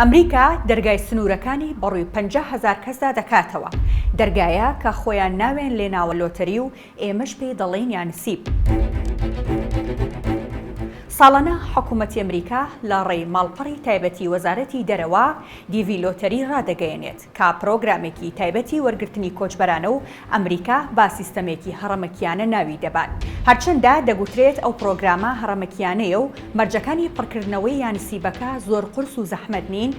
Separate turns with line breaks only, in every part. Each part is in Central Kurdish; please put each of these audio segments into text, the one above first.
ئەمریکا دەرگای سنوورەکانی بەڕووی 50,000 کەسدا دەکاتەوە. دەرگایە کە خۆیان ناوێن لێناوە لۆتەری و ئێمەش پێی دەڵێن یانسیب. ساڵانە حکوومەتی ئەمریکا لە ڕێی ماڵپەڕی تایبەتی وەزارەتی دەرەوە دیڤی لۆتەری ڕادەگەیەنێت کە پرۆگرامێکی تایبەتی وەرگرتنی کۆچبەرانە و ئەمریکا با سیستەمێکی هەڕەمەکیانە ناوی دەبات. هەرچەندە دەگوترێت ئەو پرۆگرامە هەڕەمەکیانەیە و مەرجەکانی پڕکردنەوەی یانسیبەکە زۆر قورس و زەحمەت نین،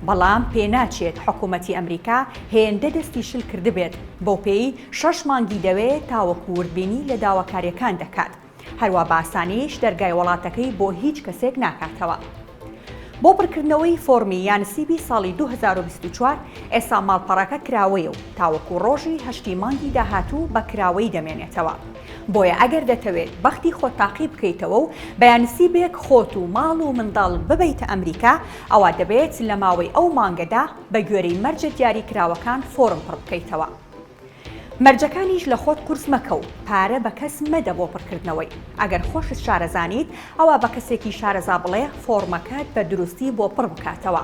بەڵام پێناچێت حکوومەتی ئەمریکا هێندە دەستی شل کردبێت بۆ پێی 6 مانگی دەوێت تاوەکو وردبینی لە داواکاریەکان دەکات. هەروە باسانیش دەرگای وڵاتەکەی بۆ هیچ کەسێک ناکاتەوە. بۆ پڕکردنەوەی فۆرمی یانسیبی ساڵی 2024 ئێستا ماڵپەڕەکە کراوەیە و تاوەکو ڕۆژی 8 مانگی داهاتوو بە کراوەی دەمێنێتەوە. بۆیە ئەگەر دەتەوێت بەختی خۆت تاقی بکەیتەوە و بە یانسیبێک خۆت و ماڵ و منداڵ ببەیتە ئەمریکا، ئەوە دەبێت لە ماوەی ئەو مانگەدا بە گوێرەی مەرجە دیاریکراوەکان فۆرم پڕ بکەیتەوە. مەرجەکانیش لە خۆت قورس مەکە و پارە بە کەس مەدە بۆ پڕکردنەوەی. ئەگەر خۆشت شارەزانیت ئەوە بە کەسێکی شارەزا بڵێ فۆرمەکەت بە دروستی بۆ پڕ بکاتەوە.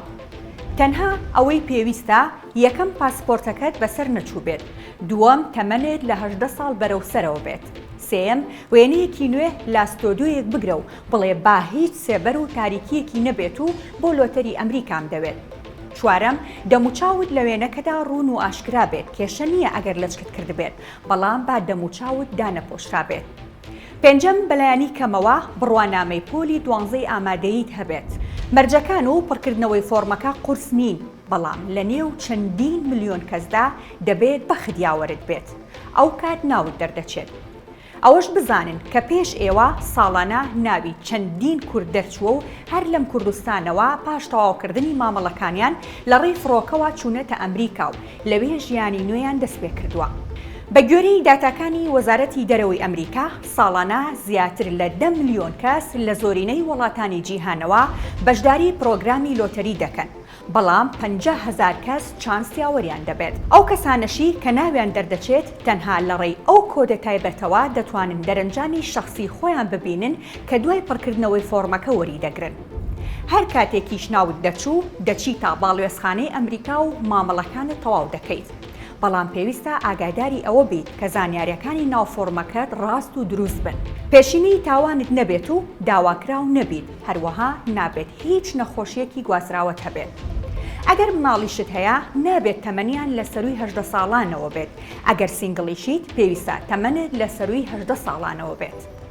تەنها ئەوەی پێویستە یەکەم پاسپۆرتەکەت بەسەر نەچوو بێت، دووەم تەمەنێت لە 18 ساڵ بەرەوسەرەوە بێت، سێم وێنەیەکی نوێ لاستۆدیۆیەک بگرە و بڵێ با هیچ سێبەر و تاریکیەکی نەبێت و بۆ لۆتەری ئەمریکام دەوێت. چوارەم دەموچاوت لە وێنەکەدا ڕوون و ئاشکرا بێت، کێشە نییە ئەگەر لەچکت کردبێت، بەڵام با دەموچاوت دانەپۆشرا بێت. پێنجەم بەلایانی کەمەوە بڕوانامەی پۆلی 12 ئامادەیت هەبێت. مەرجەکان و پڕکردنەوەی فۆرمەکە قورس نین، بەڵام لە نێو چەندین ملیۆن کەسدا دەبێت بە خدیاوەرت بێت. ئەو کات ناوت دەردەچێت. ئەوەش بزانن کە پێش ئێوە ساڵانە ناوی چەندین کورد دەرچووە و هەر لەم کوردستانەوە پاش تەواوکردنی مامەڵەکانیان لە ڕێی فڕۆکەوە چوونەتە ئەمریکا و لەوێ ژیانی نوێیان دەست پێ کردووە. بە گوێرەی داتاکانی وەزارەتی دەرەوەی ئەمریکا ساڵانە زیاتر لە 10 ملیۆن کەس لە زۆرینەی وڵاتانی جیهانەوە بەشداری پرۆگرامی لۆتەری دەکەن، بەڵام 50,000 کەس چانسیاوەریان دەبێت. ئەو کەسانەشی کە ناویان دەردەچێت تەنها لە ڕێی ئەو کۆدە تایبەتەوە دەتوانن دەرەنجامی شەخصی خۆیان ببینن کە دوای پڕکردنەوەی فۆرمەکە وەری دەگرن. هەر کاتێکیش ناوت دەچوو دەچی تا باڵوێزخانەی ئەمریکا و مامەڵەکانت تەواو دەکەیت. بەڵام پێویستە ئاگاداری ئەوە بیت کە زانیاریەکانی ناو فۆرمەکەت ڕاست و دروست بن. پێشینی تاوانت نەبێت و داواکراو نەبیت، هەروەها نابێت هیچ نەخۆشیەکی گوازراوت هەبێت. ئەگەر مناڵیشت هەیە نابێت تەمەنیان لە سەروی 18 ساڵانەوە بێت. ئەگەر سینگڵیشیت پێویستە تەمەنت لە سەروی 18 ساڵانەوە بێت.